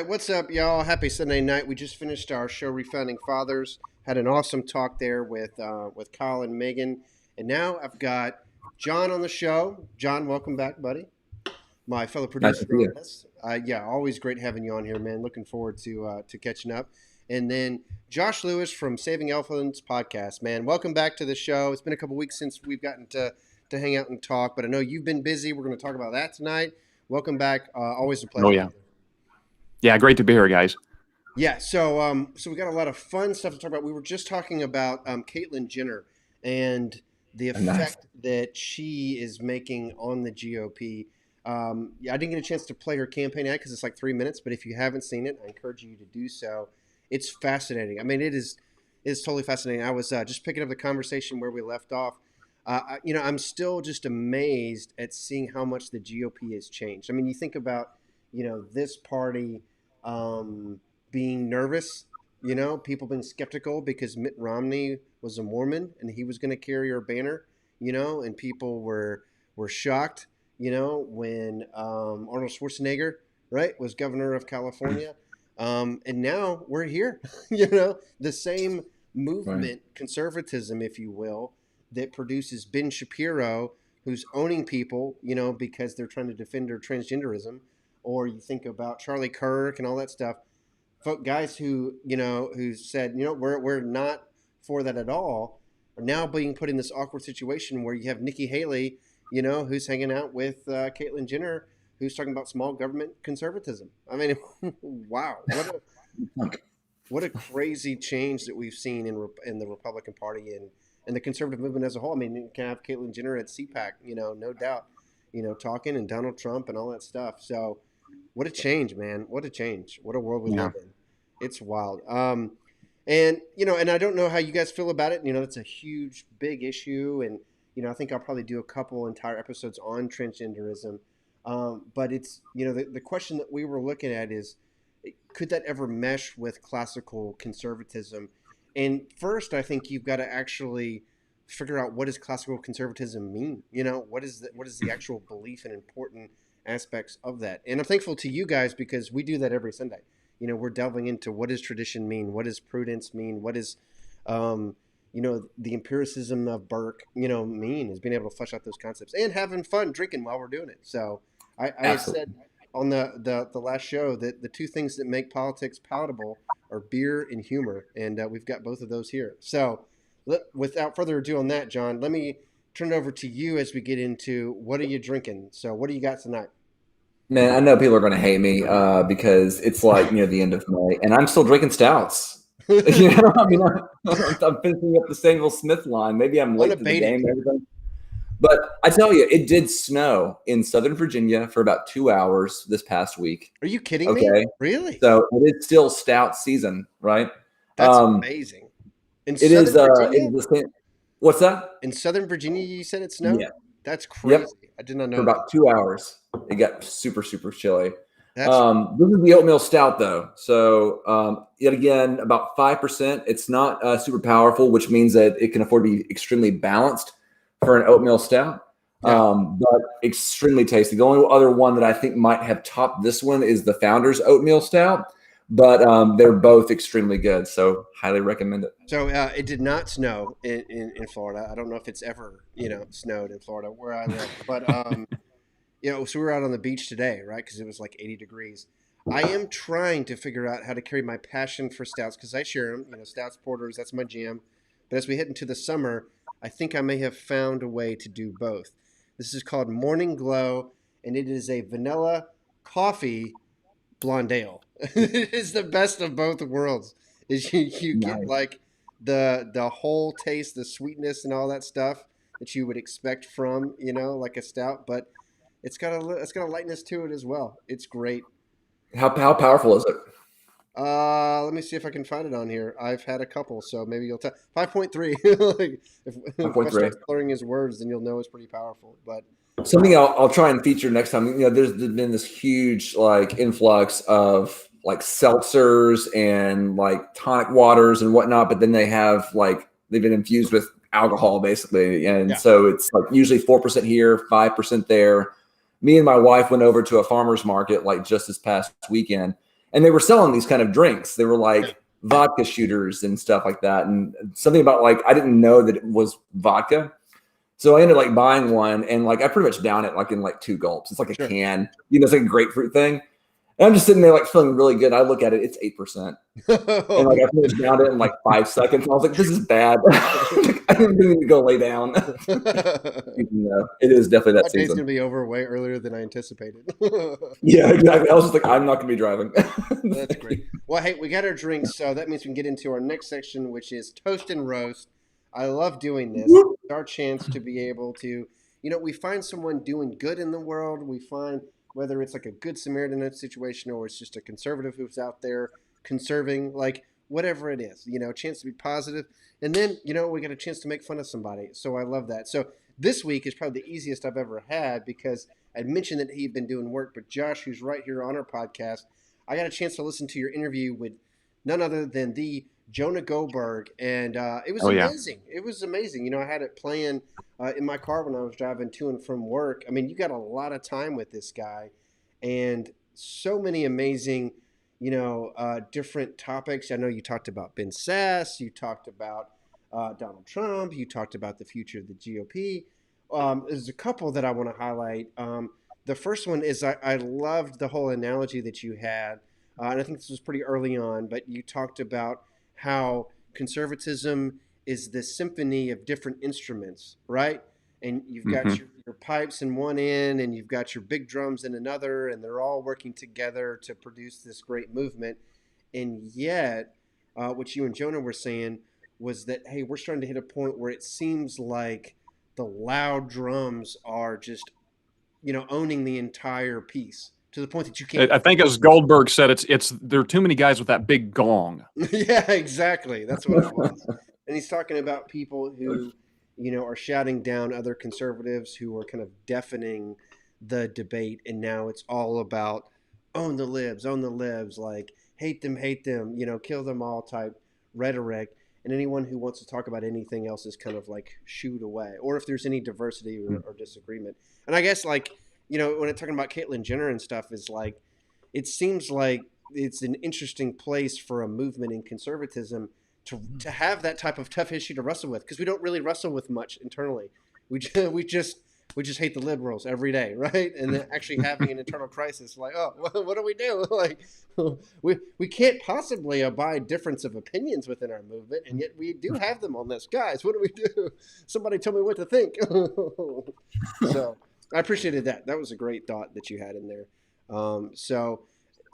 right, what's up, y'all? Happy Sunday night. We just finished our show, Refounding Fathers. Had an awesome talk there with Kyle and Megan, and now I've got John on the show. John, welcome back, buddy. My fellow Nice to producer see on you. this. Yeah, always great having you on here, man. Looking forward to catching up. And then Josh Lewis from Saving Elephants podcast, man. Welcome back to the show. It's been a couple weeks since we've gotten to hang out and talk, but I know you've been busy. We're going to talk about that tonight. Welcome back. Always a Oh pleasure. yeah, yeah. Great to be here, guys. Yeah, so we got a lot of fun stuff to talk about. We were just talking about Caitlyn Jenner and the Nice. effect that she is making on the GOP. Yeah, I didn't get a chance to play her campaign ad because it's like 3 minutes, but if you haven't seen it, I encourage you to do so. It's fascinating. I mean, it is totally fascinating. I was just picking up the conversation where we left off. I'm still just amazed at seeing how much the GOP has changed. I mean, you think about, this party. Being nervous, people being skeptical because Mitt Romney was a Mormon and he was going to carry her banner, and people were shocked, when Arnold Schwarzenegger, right, was governor of California. And now we're here, the same Right. movement, conservatism, if you will, that produces Ben Shapiro, who's owning people, because they're trying to defend their transgenderism. Or you think about Charlie Kirk and all that stuff guys who said, we're not for that at all, are now being put in this awkward situation where you have Nikki Haley, who's hanging out with Caitlyn Jenner, who's talking about small government conservatism. I mean, wow, what a crazy change that we've seen in the Republican Party and the conservative movement as a whole. I mean, you can have Caitlyn Jenner at CPAC, no doubt, talking, and Donald Trump and all that stuff. So what a change, man. What a change. What a world we Yeah. live in. It's wild. And I don't know how you guys feel about it. It's a huge, big issue. And, I think I'll probably do a couple entire episodes on transgenderism. But it's, the question that we were looking at is, could that ever mesh with classical conservatism? And first, I think you've got to actually figure out, what does classical conservatism mean? What is the actual belief and important aspects of that? And I'm thankful to you guys because we do that every Sunday. We're delving into, what does tradition mean? What does prudence mean? What is, the empiricism of Burke, mean, is being able to flesh out those concepts and having fun drinking while we're doing it. So I had said Absolutely. on the last show that the two things that make politics palatable are beer and humor. And we've got both of those here. So without further ado on that, John, let me turn it over to you as we get into, what are you drinking? So what do you got tonight? Man, I know people are going to hate me because it's like the end of May, and I'm still drinking stouts. I mean, I'm finishing up the Samuel Smith line. Maybe I'm late to the Unabated. game and everything, but I tell you, it did snow in Southern Virginia for about 2 hours this past week. Are you kidding me? Okay, Really? so it is still stout season, right? That's Um, amazing. In it is. Southern It Virginia? is the same. What's that? In Southern Virginia, you said it snowed? Yeah. That's Yep. crazy. I did not For know that. about 2 hours. It got super, super chilly. That's This is the oatmeal stout, though. So, yet again, about 5%. It's not super powerful, which means that it can afford to be extremely balanced for an oatmeal stout, yeah. but extremely tasty. The only other one that I think might have topped this one is the Founder's Oatmeal Stout, but they're both extremely good. So, highly recommend it. So it did not snow in Florida. I don't know if it's ever, snowed in Florida where I live. But, so we were out on the beach today, right? Because it was like 80 degrees. I am trying to figure out how to carry my passion for stouts because I share them. Stouts, porters, that's my jam. But as we head into the summer, I think I may have found a way to do both. This is called Morning Glow, and it is a vanilla coffee blonde ale. It is the best of both worlds. Is you get Nice. like the whole taste, the sweetness, and all that stuff that you would expect from like a stout, but it's got a lightness to it as well. It's great. How powerful is it? Let me see if I can find it on here. I've had a couple, so maybe you'll tell. 5.3. Like, if Wes 5.3. starts slurring his words, then you'll know it's pretty powerful. But Something I'll try and feature next time. There's been this huge like influx of like seltzers and like tonic waters and whatnot, but then they've been infused with alcohol basically, and yeah, so it's like usually 4% here, 5% there. Me and my wife went over to a farmer's market like just this past weekend, and they were selling these kind of drinks. They were Yeah. like vodka shooters and stuff like that. And something about like, I didn't know that it was vodka. So I ended up like buying one, and like I pretty much down it like in like 2 gulps. It's like a Sure. can, it's like a grapefruit thing. And I'm just sitting there like feeling really good. I look at it, it's 8%. And like I finished down it in like 5 seconds. I was like, this is bad. I didn't need to go lay down. It is definitely that day's season. gonna be over way earlier than I anticipated. Yeah, exactly. I was just like, I'm not gonna be driving. That's great. Well, hey, we got our drinks, so that means we can get into our next section, which is toast and roast. I love doing this. It's our chance to be able to, we find someone doing good in the world. We find whether it's like a good Samaritan situation or it's just a conservative who's out there conserving, like whatever it is, a chance to be positive. And then, we get a chance to make fun of somebody. So I love that. So this week is probably the easiest I've ever had because I mentioned that he'd been doing work, but Josh, who's right here on our podcast, I got a chance to listen to your interview with none other than the Jonah Goldberg, and it was amazing. Yeah. It was amazing. I had it playing in my car when I was driving to and from work. I mean, you got a lot of time with this guy, and so many amazing, different topics. I know you talked about Ben Sasse, you talked about Donald Trump, you talked about the future of the GOP. There's a couple that I want to highlight. The first one is I loved the whole analogy that you had, and I think this was pretty early on, but you talked about how conservatism is this symphony of different instruments, right? And you've got your pipes in one end, and you've got your big drums in another, and they're all working together to produce this great movement. And yet, what you and Jonah were saying was that, hey, we're starting to hit a point where it seems like the loud drums are just owning the entire piece to the point that you can't. I think, as Goldberg said, it's there are too many guys with that big gong. Yeah, exactly. That's what it was. And he's talking about people who, are shouting down other conservatives who are kind of deafening the debate, and now it's all about own the libs, like hate them, kill them all type rhetoric. And anyone who wants to talk about anything else is kind of like shooed away, or if there's any diversity or disagreement. And I guess when it's talking about Caitlyn Jenner and stuff, is like, it seems like it's an interesting place for a movement in conservatism to have that type of tough issue to wrestle with, because we don't really wrestle with much internally. We just hate the liberals every day, right? And then actually having an internal crisis, like, oh, what do we do? Like, we can't possibly abide difference of opinions within our movement, and yet we do have them on this. Guys, what do we do? Somebody tell me what to think. So I appreciated that. That was a great thought that you had in there.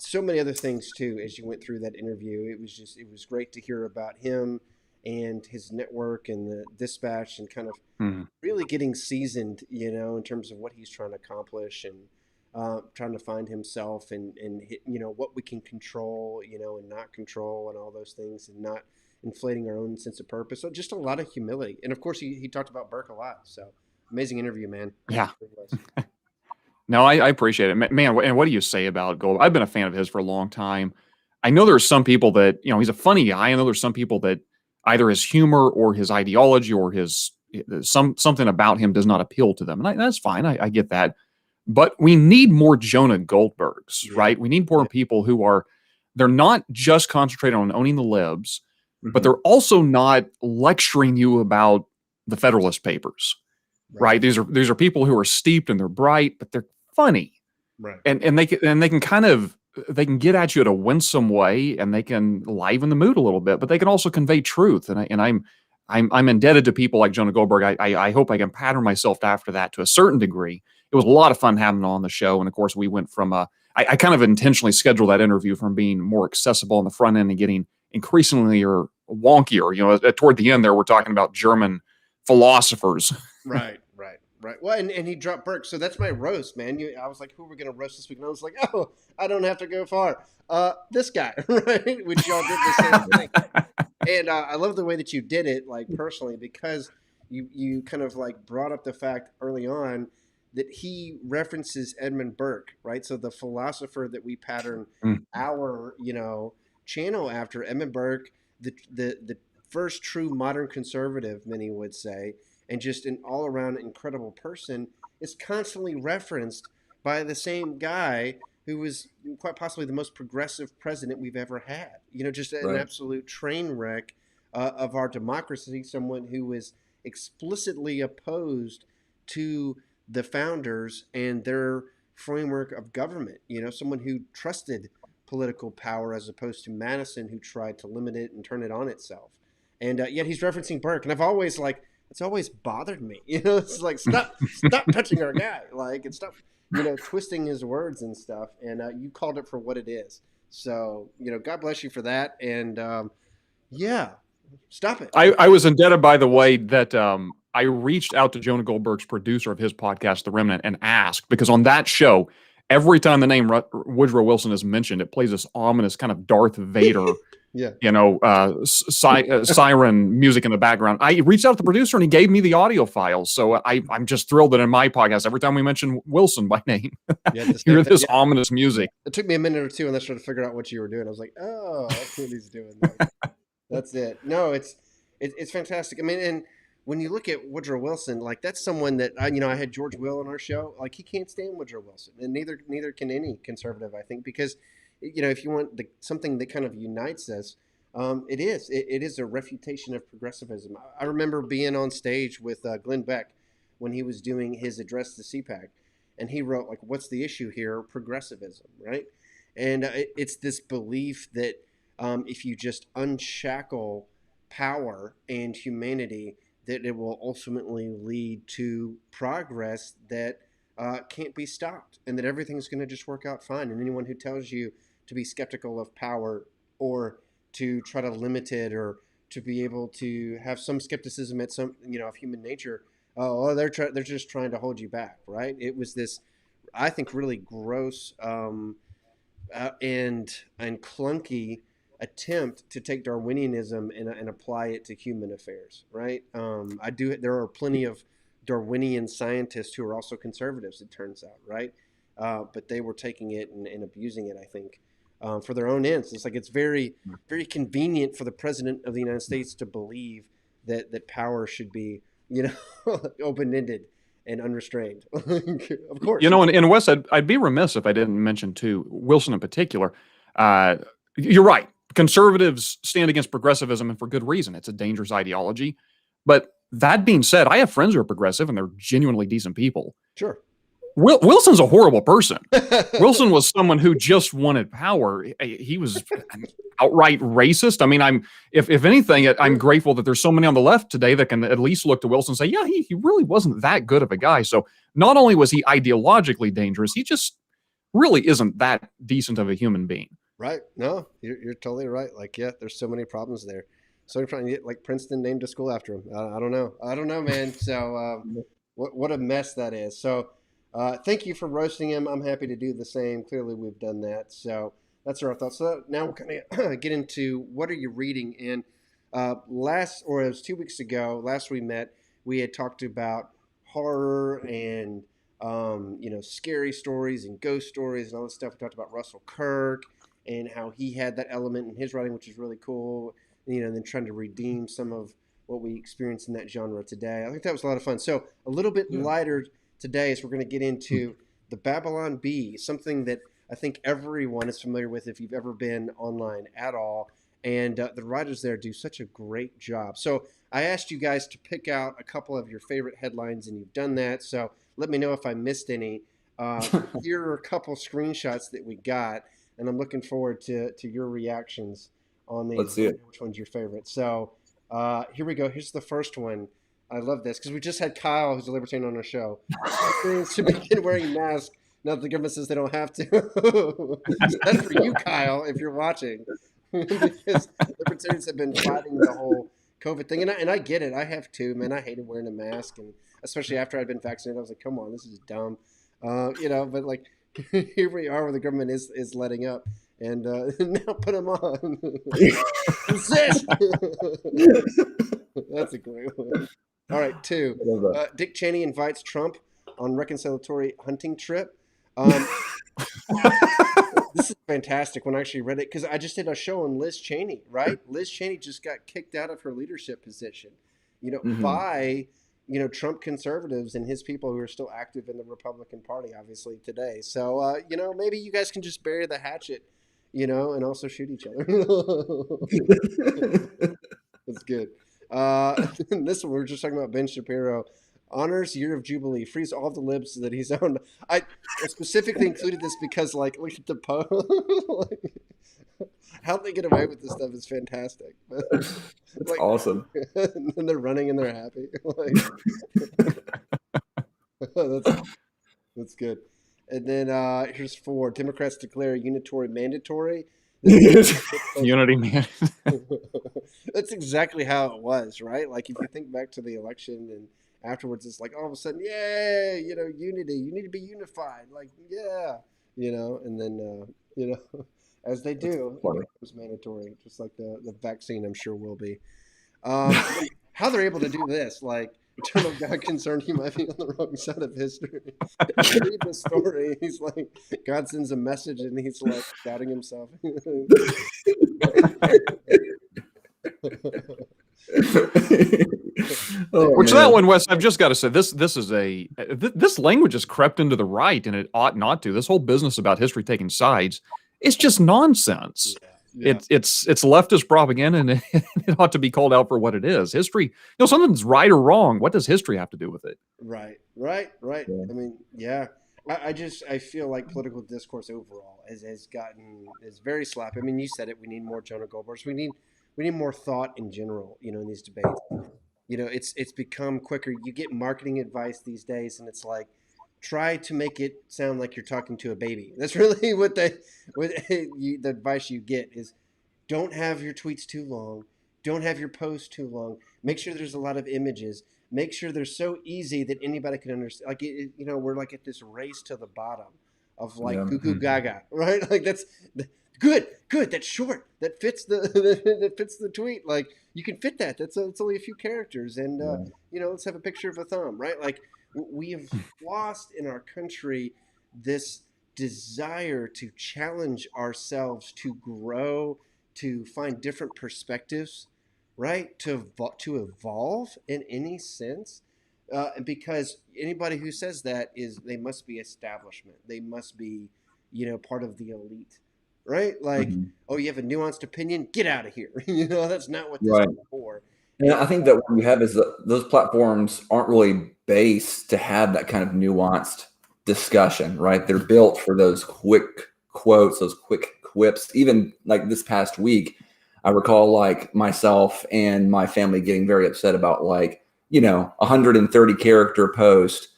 So many other things too as you went through that interview. It was great to hear about him and his network and the Dispatch, and kind of really getting seasoned, in terms of what he's trying to accomplish, and trying to find himself, and what we can control, and not control, and all those things, and not inflating our own sense of purpose. So just a lot of humility. And of course he talked about Burke a lot. So amazing interview, man. Yeah. No, I appreciate it, man. And what do you say about Gold? I've been a fan of his for a long time. I know there are some people that, he's a funny guy. I know there's some people that either his humor or his ideology or his something about him does not appeal to them. And that's fine. I get that. But we need more Jonah Goldbergs, right? We need more people who they're not just concentrated on owning the libs, but they're also not lecturing you about the Federalist Papers, right? These are people who are steeped and they're bright, but they're funny, right? And they can kind of, they can get at you in a winsome way, and they can liven the mood a little bit, but they can also convey truth. And I'm indebted to people like Jonah Goldberg. I hope I can pattern myself after that to a certain degree. It was a lot of fun having him on the show, and of course we went from I kind of intentionally scheduled that interview from being more accessible on the front end and getting increasingly or wonkier. Toward the end there, we're talking about German philosophers. Right. Well, and he dropped Burke, so that's my roast, man. I was like, who are we going to roast this week? And I was like, oh, I don't have to go far. This guy, right? Which y'all did the same thing. And I love the way that you did it, like personally, because you kind of like brought up the fact early on that he references Edmund Burke, right? So the philosopher that we pattern our, channel after, Edmund Burke, the first true modern conservative, many would say, and just an all-around incredible person, is constantly referenced by the same guy who was quite possibly the most progressive president we've ever had. Just an Right. absolute train wreck of our democracy. Someone who was explicitly opposed to the founders and their framework of government. Someone who trusted political power as opposed to Madison, who tried to limit it and turn it on itself. And yet he's referencing Burke, and I've always it's always bothered me. It's like stop touching our guy, and stop twisting his words and stuff. And you called it for what it is. So God bless you for that. And yeah, stop it. I was indebted, by the way, that I reached out to Jonah Goldberg's producer of his podcast, The Remnant, and asked, because on that show, every time the name Woodrow Wilson is mentioned, it plays this ominous kind of Darth Vader, Yeah. siren music in the background. I reached out to the producer and he gave me the audio files. So I'm just thrilled that in my podcast, every time we mention Wilson by name, Yeah, you hear this ominous music. It took me a minute or two, and I started to figure out what you were doing. I was like, oh, that's what he's doing. That's it. No, it's fantastic. I mean, and when you look at Woodrow Wilson, that's someone that I had George Will on our show. He can't stand Woodrow Wilson, and neither can any conservative, I think, because if you want something that kind of unites us, it is a refutation of progressivism. I remember being on stage with Glenn Beck when he was doing his address to CPAC, and he wrote what's the issue here? Progressivism, right? And it's this belief that if you just unshackle power and humanity, that it will ultimately lead to progress that can't be stopped, and that everything's going to just work out fine. And anyone who tells you to be skeptical of power, or to try to limit it, or to be able to have some skepticism at some of human nature, they're just trying to hold you back, right? It was this, I think, really gross and clunky attempt to take Darwinianism and apply it to human affairs, right? There are plenty of Darwinian scientists who are also conservatives, it turns out, right? But they were taking it and abusing it, I think, for their own ends. It's very, very convenient for the president of the United States to believe that power should be, open-ended and unrestrained. Of course. And Wes, I'd be remiss if I didn't mention too, Wilson in particular. You're right. Conservatives stand against progressivism, and for good reason. It's a dangerous ideology. But that being said, I have friends who are progressive and they're genuinely decent people. Sure. Wilson's a horrible person. Wilson was someone who just wanted power. He was outright racist. I mean, if anything, I'm grateful that there's so many on the left today that can at least look to Wilson and say, yeah, he really wasn't that good of a guy. So not only was he ideologically dangerous, he just really isn't that decent of a human being. Right. No, you're totally right. There's so many problems there. So I'm trying to get Princeton named a school after him. I don't know, man. So what a mess that is. So thank you for roasting him. I'm happy to do the same. Clearly we've done that. So that's our thoughts. So now we're going to get into what are you reading. And it was 2 weeks ago, last we met, we had talked about horror and, scary stories and ghost stories and all this stuff. We talked about Russell Kirk and how he had that element in his writing, which is really cool, and then trying to redeem some of what we experience in that genre today. I think that was a lot of fun. So a little bit lighter today is we're going to get into the Babylon Bee, something that I think everyone is familiar with if you've ever been online at all. And the writers there do such a great job. So I asked you guys to pick out a couple of your favorite headlines, and you've done that. So let me know if I missed any. Here are a couple screenshots that we got, and I'm looking forward to your reactions on these. Let's see it. Which one's your favorite? So here we go. Here's the first one. I love this because we just had Kyle, who's a libertarian, on our show. Libertarians should begin wearing masks now that the government says they don't have to. That's for you, Kyle, if you're watching. Because libertarians have been fighting the whole COVID thing. And I get it. I have too, man. I hated wearing a mask. And especially after I'd been vaccinated, I was like, come on, this is dumb. But here we are where the government is letting up. And now put them on. Resist! That's a great one. All right, 2. Dick Cheney invites Trump on reconciliatory hunting trip. This is fantastic when I actually read it, because I just did a show on Liz Cheney, right? Liz Cheney just got kicked out of her leadership position, by, Trump conservatives and his people who are still active in the Republican Party, obviously today. So, maybe you guys can just bury the hatchet, and also shoot each other. That's good. This one, we were just talking about Ben Shapiro. Honors Year of Jubilee. Frees all the libs that he's owned. I specifically included this because, like, look at the post. Like, how they get away with this stuff is fantastic. That's awesome. And they're running and they're happy. Like, that's good. And then here's 4. Democrats declare unitary mandatory. Unity, man. That's exactly how it was, right? Like, if you think back to the election and afterwards, it's like all of a sudden, yay, unity. You need to be unified. Like, yeah, and then, as they do, it becomes mandatory, just like the vaccine, I'm sure will be. How they're able to do this, like, eternal God concerned he might be on the wrong side of history. Read the story. He's like, God sends a message and he's like doubting himself. Which that one, Wes, I've just got to say, this is this language has crept into the right, and it ought not to. This whole business about history taking sides, it's just nonsense. Yeah. It's leftist propaganda, and it ought to be called out for what it is. History, something's right or wrong. What does history have to do with it? Right. Yeah. I mean, yeah. I feel like political discourse overall is very slappy. I mean, you said it. We need more Jonah Goldbergs. We need more thought in general. In these debates. It's become quicker. You get marketing advice these days, and it's like, try to make it sound like you're talking to a baby. That's really what the advice you get is, don't have your tweets too long. Don't have your posts too long. Make sure there's a lot of images. Make sure they're so easy that anybody can understand. Like, we're like at this race to the bottom of like goo goo gaga, right? Like, that's good. That's short. That fits the tweet. Like, you can fit that. It's only a few characters. And, let's have a picture of a thumb, right? Like, we have lost in our country this desire to challenge ourselves, to grow, to find different perspectives, right? To evolve in any sense. Because anybody who says that they must be establishment. They must be, part of the elite, right? Like, oh, you have a nuanced opinion? Get out of here. That's not what this is for. And I think that what you have is that those platforms aren't really based to have that kind of nuanced discussion, right? They're built for those quick quotes, those quick quips. Even like this past week, I recall like myself and my family getting very upset about like, 130 character post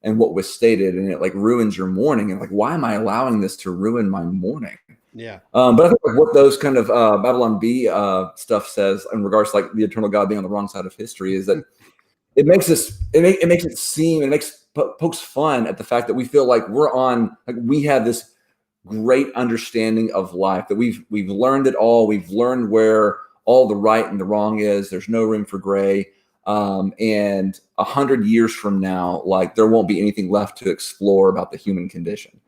and what was stated, and it like ruins your morning. And like, why am I allowing this to ruin my morning? Yeah. But I think like what those kind of Babylon Bee stuff says in regards to like the eternal God being on the wrong side of history is that it makes it seem, it makes pokes fun at the fact that we feel like we have this great understanding of life, that we've learned it all. We've learned where all the right and the wrong is. There's no room for gray. And 100 years from now, like, there won't be anything left to explore about the human condition.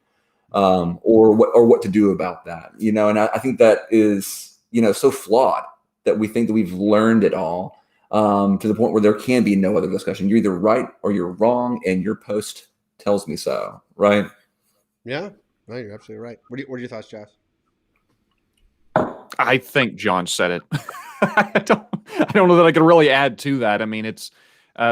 Or what to do about that, and I think that is, so flawed that we think that we've learned it all, to the point where there can be no other discussion. You're either right or you're wrong, and your post tells me so, right? Yeah, no, you're absolutely right. What are your thoughts, Jeff? I think John said it. I don't know that I can really add to that. I mean, it's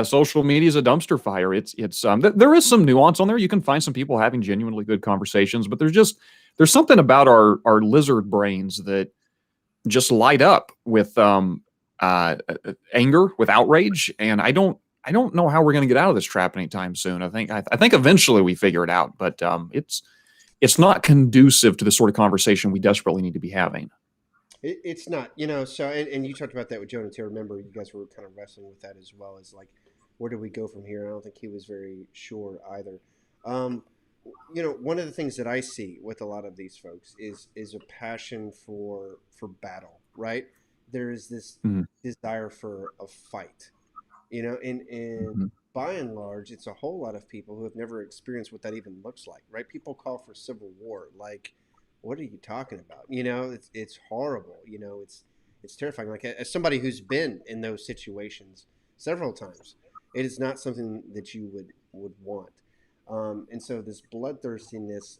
social media is a dumpster fire. It's there is some nuance on there. You can find some people having genuinely good conversations, but there's something about our lizard brains that just light up with anger, with outrage, and I don't know how we're going to get out of this trap anytime soon. I think eventually we figure it out, but it's not conducive to the sort of conversation we desperately need to be having. It's not, so, and you talked about that with Jonah too. Remember, you guys were kind of wrestling with that as well, as like, where do we go from here? I don't think he was very sure either. One of the things that I see with a lot of these folks is a passion for battle, right? There is this desire for a fight, and by and large, it's a whole lot of people who have never experienced what that even looks like, right? People call for civil war, like, what are you talking about? It's horrible. It's terrifying. Like, as somebody who's been in those situations several times, It is not something that you would want. And so this bloodthirstiness,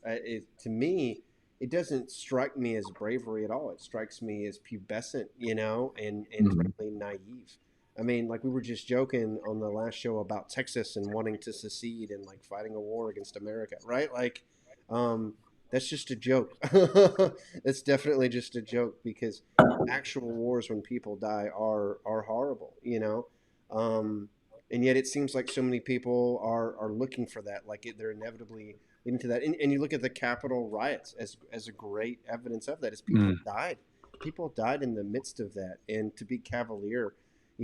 to me, it doesn't strike me as bravery at all. It strikes me as pubescent, and Mhm. frankly naive. I mean, like we were just joking on the last show about Texas and wanting to secede and like fighting a war against America, right? Like, um, that's just a joke. That's definitely just a joke because actual wars when people die are horrible, Um, and yet it seems like so many people are looking for that, like they're inevitably leading to that. And you look at the Capitol riots as a great evidence of that, as Mm. people died in the midst of that, and to be cavalier,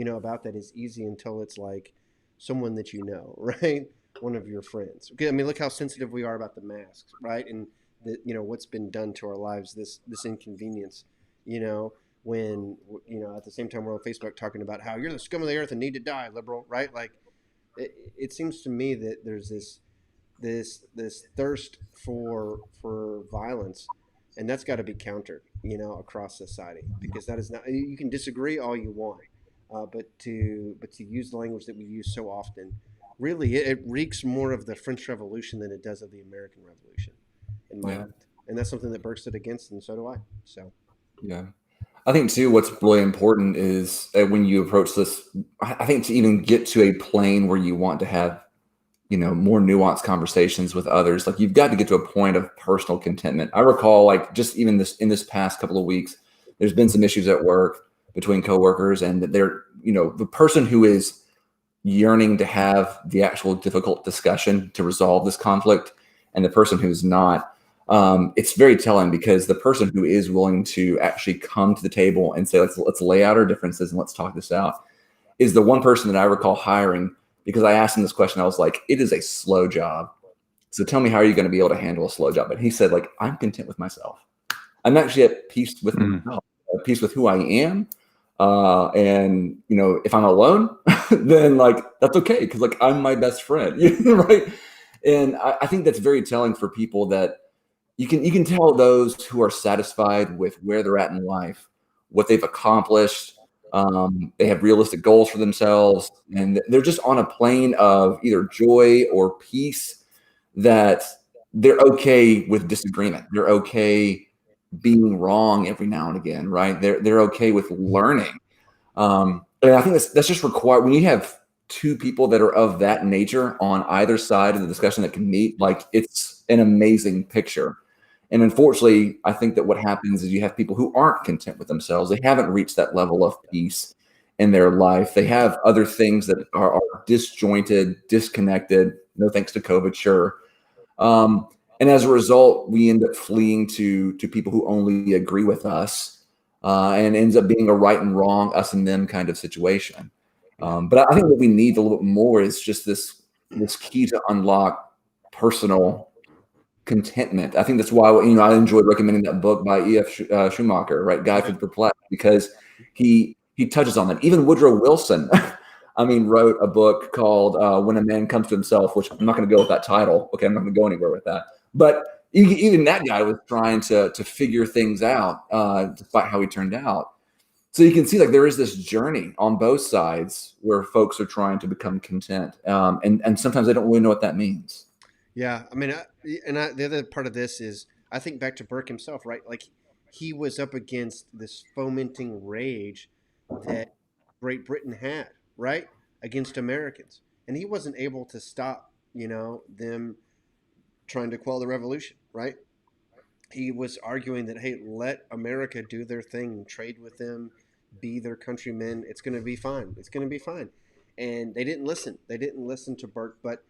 about that is easy until it's like someone that right, one of your friends. Okay, I mean, look how sensitive we are about the masks, right, and what's been done to our lives, this inconvenience, you know when at the same time we're on Facebook talking about how you're the scum of the earth and need to die, liberal, right? Like it seems to me that there's this thirst for violence, and that's got to be countered, across society, because that is not. You can disagree all you want, but to use the language that we use so often, really, it reeks more of the French Revolution than it does of the American Revolution, in my Yeah. mind. And that's something that Burke stood against, and so do I. So. Yeah. I think too, what's really important is when you approach this, I think to even get to a plane where you want to have, more nuanced conversations with others, like you've got to get to a point of personal contentment. I recall like just even in this past couple of weeks, there's been some issues at work between coworkers, and they're, the person who is yearning to have the actual difficult discussion to resolve this conflict and the person who's not, it's very telling, because the person who is willing to actually come to the table and say, let's lay out our differences and let's talk this out, is the one person that I recall hiring, because I asked him this question. I was like, it is a slow job. So tell me, how are you going to be able to handle a slow job? And he said, like, I'm content with myself. I'm actually at peace with Mm. myself, at peace with who I am. And if I'm alone, then like that's okay, because like I'm my best friend, right? And I think that's very telling for people, that you can tell those who are satisfied with where they're at in life, what they've accomplished. They have realistic goals for themselves, and they're just on a plane of either joy or peace, that they're okay with disagreement. They're okay being wrong every now and again, right? They're okay with learning. And I think that's just required when you have two people that are of that nature on either side of the discussion that can meet. Like, it's an amazing picture. And unfortunately, I think that what happens is you have people who aren't content with themselves. They haven't reached that level of peace in their life. They have other things that are disjointed, disconnected. No thanks to COVID, sure. Um, and as a result, we end up fleeing to people who only agree with us, and ends up being a right and wrong, us and them kind of situation. Yeah. But I think what we need a little bit more is just this key to unlock personal contentment. I think that's why I enjoyed recommending that book by E.F. Schumacher, right, Guide for Right. the Perplexed, because he touches on that. Even Woodrow Wilson, I mean, wrote a book called When a Man Comes to Himself, which I'm not going to go with that title. Okay, I'm not going to go anywhere with that. But even that guy was trying to figure things out, despite how he turned out. So you can see, like, there is this journey on both sides where folks are trying to become content, and sometimes they don't really know what that means. Yeah, I mean, the other part of this is I think back to Burke himself, right? Like he was up against this fomenting rage that Great Britain had, right, against Americans, and he wasn't able to stop, them trying to quell the revolution, right? He was arguing that, hey, let America do their thing, trade with them, be their countrymen. It's going to be fine. It's going to be fine. And they didn't listen. They didn't listen to Burke, but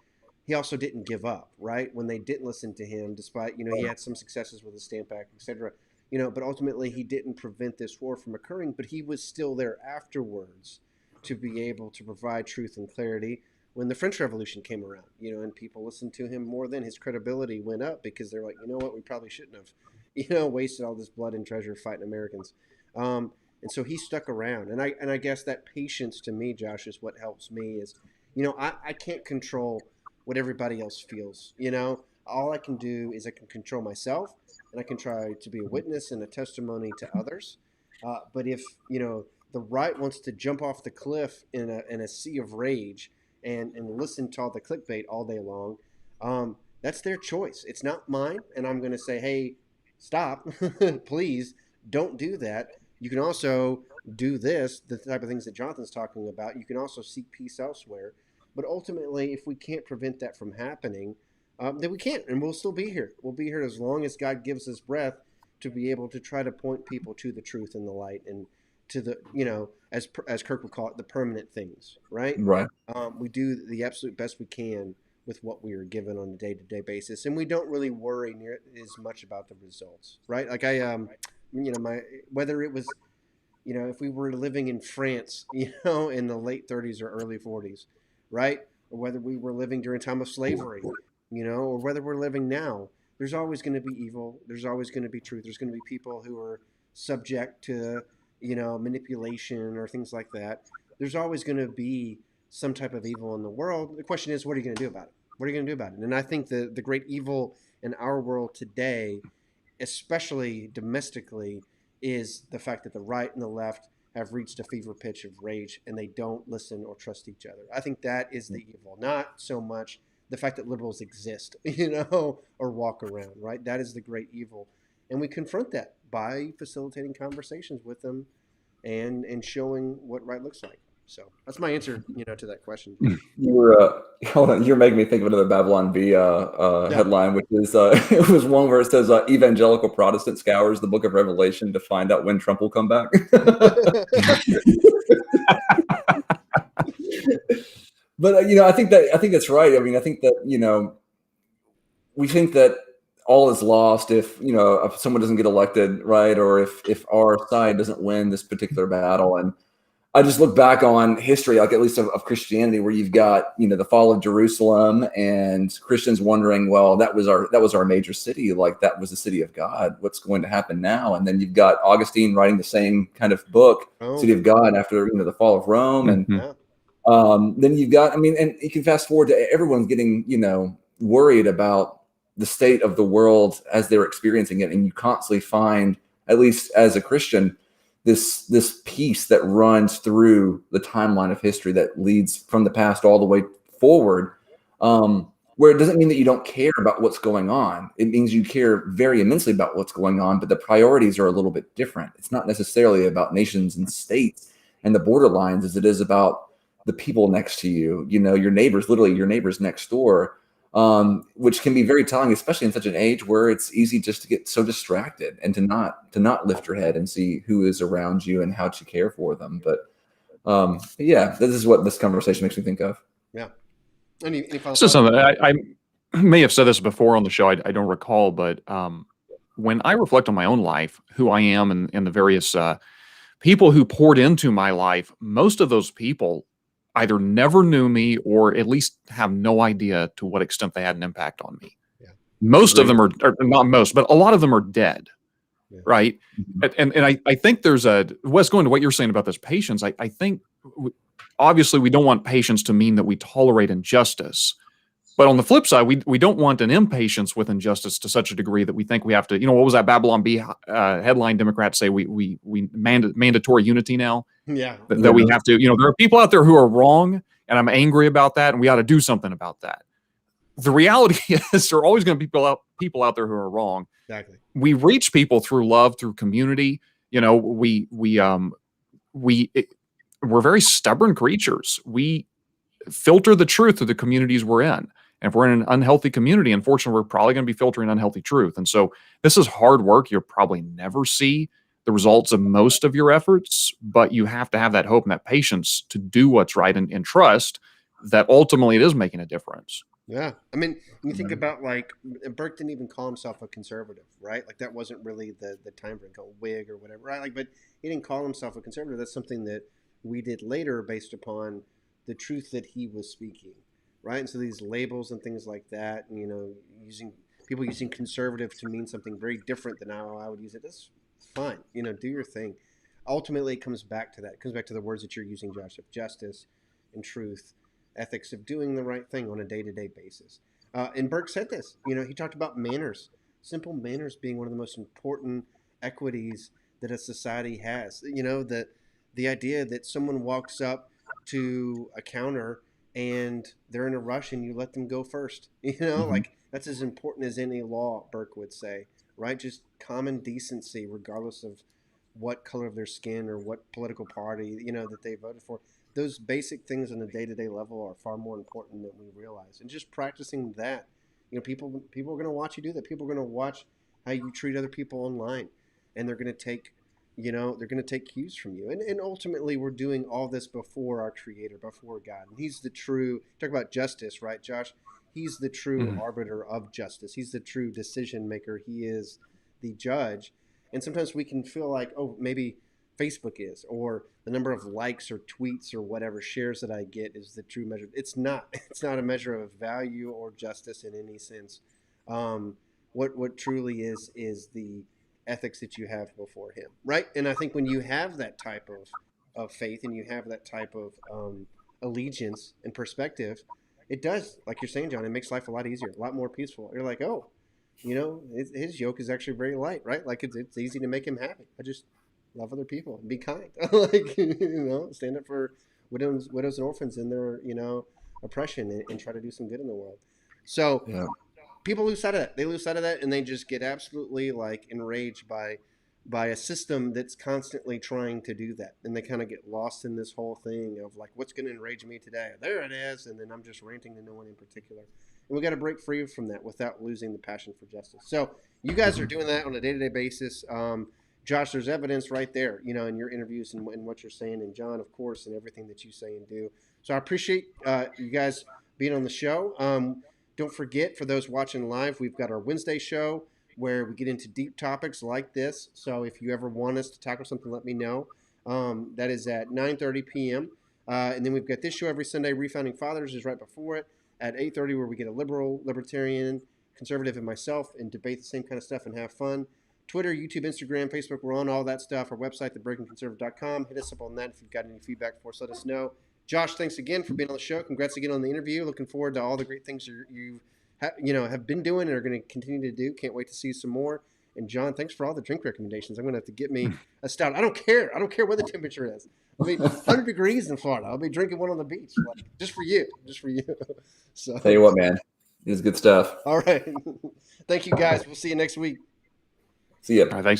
he also didn't give up, right? When they didn't listen to him, despite, he had some successes with the Stamp Act, etc. But ultimately he didn't prevent this war from occurring, but he was still there afterwards to be able to provide truth and clarity when the French Revolution came around, and people listened to him more, then his credibility went up because they're like, you know what, we probably shouldn't have, wasted all this blood and treasure fighting Americans. And so he stuck around, and I guess that patience to me, Josh, is what helps me. Is I can't control what everybody else feels. All I can do is I can control myself, and I can try to be a witness and a testimony to others. But if the right wants to jump off the cliff in a sea of rage and listen to all the clickbait all day long, that's their choice. It's not mine. And I'm going to say, hey, stop, please don't do that. You can also do this, the type of things that Jonathan's talking about. You can also seek peace elsewhere. But ultimately, if we can't prevent that from happening, then we can't, and we'll still be here. We'll be here as long as God gives us breath to be able to try to point people to the truth and the light, and to the, as Kirk would call it, the permanent things, right? Right. We do the absolute best we can with what we are given on a day-to-day basis, and we don't really worry near as much about the results, right? Like my whether it was, if we were living in France, in the late 30s or early 40s, right? Or whether we were living during a time of slavery, or whether we're living now, there's always going to be evil. There's always going to be truth. There's going to be people who are subject to, manipulation or things like that. There's always going to be some type of evil in the world. The question is, what are you going to do about it? What are you going to do about it? And I think the great evil in our world today, especially domestically, is the fact that the right and the left have reached a fever pitch of rage, and they don't listen or trust each other. I think that is the evil, not so much the fact that liberals exist, or walk around, right? That is the great evil. And we confront that by facilitating conversations with them, and showing what right looks like. So that's my answer, to that question. You were hold on, you're making me think of another Babylon Bee headline, which is it was one where it says evangelical Protestant scours the Book of Revelation to find out when Trump will come back. But I think that's right. I mean, I think that we think that all is lost if someone doesn't get elected, right, or if our side doesn't win this particular battle. And I just look back on history, like at least of Christianity, where you've got the fall of Jerusalem and Christians wondering, well, that was our major city, like that was the city of God. What's going to happen now? And then you've got Augustine writing the same kind of book, City of God, after the fall of Rome, and then you've got, and you can fast forward to everyone's getting worried about the state of the world as they're experiencing it, and you constantly find, at least as a Christian, this peace that runs through the timeline of history that leads from the past all the way forward, where it doesn't mean that you don't care about what's going on. It means you care very immensely about what's going on, but the priorities are a little bit different. It's not necessarily about nations and states and the border lines as it is about the people next to you, your neighbors, literally your neighbors next door, which can be very telling, especially in such an age where it's easy just to get so distracted and to not lift your head and see who is around you and how to care for them. But yeah, this is what this conversation makes me think of. Yeah. Any final so something I may have said this before on the show. I don't recall, but when I reflect on my own life, who I am, and the various people who poured into my life, most of those people either never knew me or at least have no idea to what extent they had an impact on me. Yeah. Most of them are not most, but a lot of them are dead. Yeah. Right. Mm-hmm. And I think there's Wes, going to what you're saying about this patience, I think obviously we don't want patience to mean that we tolerate injustice. But on the flip side, we don't want an impatience with injustice to such a degree that we think we have to, what was that Babylon Bee headline? Democrats say we mandatory unity now. Yeah. That we have to, there are people out there who are wrong, and I'm angry about that, and we ought to do something about that. The reality is there are always going to be people out there who are wrong. Exactly. We reach people through love, through community. We're very stubborn creatures. We filter the truth through the communities we're in. And if we're in an unhealthy community, unfortunately, we're probably going to be filtering unhealthy truth. And so this is hard work. You'll probably never see the results of most of your efforts, but you have to have that hope and that patience to do what's right, and trust that ultimately it is making a difference. Yeah. I mean, when you think about, like, Burke didn't even call himself a conservative, right? Like, that wasn't really the time for him, called Whig or whatever, right? Like, but he didn't call himself a conservative. That's something that we did later based upon the truth that he was speaking, right? And so these labels and things like that, using conservative to mean something very different than how I would use it, that's fine. Do your thing. Ultimately, it comes back to that. It comes back to the words that you're using, Josh, of justice and truth, ethics, of doing the right thing on a day-to-day basis. And Burke said this, he talked about manners, simple manners being one of the most important equities that a society has. The idea that someone walks up to a counter and they're in a rush and you let them go first. You know, Mhm. like that's as important as any law, Burke would say, right? Just common decency, regardless of what color of their skin or what political party, you know, that they voted for. Those basic things on a day-to-day level are far more important than we realize. And just practicing that, you know, people are going to watch you do that. People are going to watch how you treat other people online, and they're going to take, you know, they're going to take cues from you. And ultimately, we're doing all this before our Creator, before God. And He's the true, talk about justice, right, Josh? He's the true Mhm. arbiter of justice. He's the true decision maker. He is the judge. And sometimes we can feel like, oh, maybe Facebook is, or the number of likes or tweets or whatever shares that I get is the true measure. It's not. It's not a measure of value or justice in any sense. Um, what truly is the ethics that you have before Him, right? And I think when you have that type of faith and you have that type of allegiance and perspective, it does, like you're saying, John, it makes life a lot easier, a lot more peaceful. You're like, oh, you know, his yoke is actually very light, right? Like it's easy to make him happy. I just love other people and be kind. Like, you know, stand up for widows and orphans in their, you know, oppression, and try to do some good in the world. So Yeah. people lose sight of that. They lose sight of that, and they just get absolutely like enraged by a system that's constantly trying to do that, and they kind of get lost in this whole thing of like, what's going to enrage me today? There it is, and then I'm just ranting to no one in particular. And we got to break free from that without losing the passion for justice. So you guys are Mhm. doing that on a day-to-day basis. Josh, there's evidence right there, you know, in your interviews and what you're saying, and John, of course, and everything that you say and do. So I appreciate you guys being on the show. Don't forget, for those watching live, we've got our Wednesday show where we get into deep topics like this. So if you ever want us to tackle something, let me know. That is at 9:30 p.m. And then we've got this show every Sunday. Refounding Fathers is right before it at 8:30, where we get a liberal, libertarian, conservative, and myself and debate the same kind of stuff and have fun. Twitter, YouTube, Instagram, Facebook, we're on all that stuff. Our website, thebreakingconservative.com. Hit us up on that if you've got any feedback for us. Let us know. Josh, thanks again for being on the show. Congrats again on the interview. Looking forward to all the great things you know, have been doing and are going to continue to do. Can't wait to see some more. And John, thanks for all the drink recommendations. I'm going to have to get me a stout. I don't care. I don't care what the temperature is. I mean, 100 degrees in Florida. I'll be drinking one on the beach, like just for you, just for you. Tell So, you what, man, this is good stuff. all right. Thank you, guys. We'll see you next week. See ya. All right, thanks.